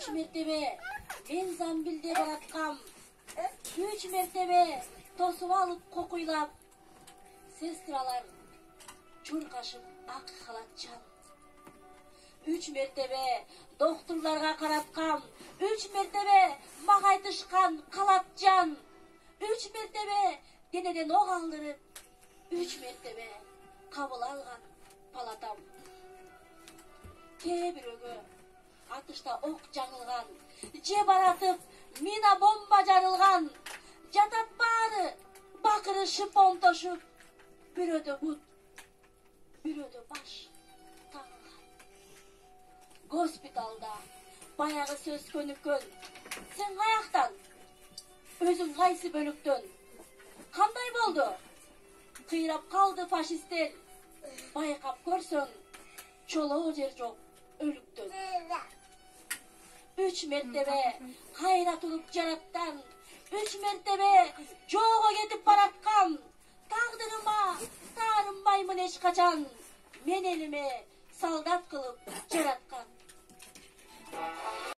3 mertebe men zambilde baratkam. 3 mertebe tosup alıp kokuylap. Sestralar çurkaşıp ak halatçan. 3 mertebe doktorlarga karatkam. 3 mertebe magaytышкан kalatcan. 3 mertebe deneden ok aldırıp. 3 mertebe kabul algan palatam. Kebirögö atışta ok жаңылган, же баратып mina bomba жарылган. Жатат баары бакырышып онтошуп. Бирөөдө бут, бирөөдө баш тагылган. Госпиталда баягы сөз көнүккөн. Сен каяктан? Өзүң кайсы бөлүктөн? Кандай болду? Кыйрап калды фашисттер. Байкап көрсөң, чолоо жер жок өлүктөн. 3 mertebe кайра туруп жараттан. 3 mertebe жоого кетип бараткан. Тагдырыма таарынбаймын эч качан. Мен элиме солдат кылып жараткан.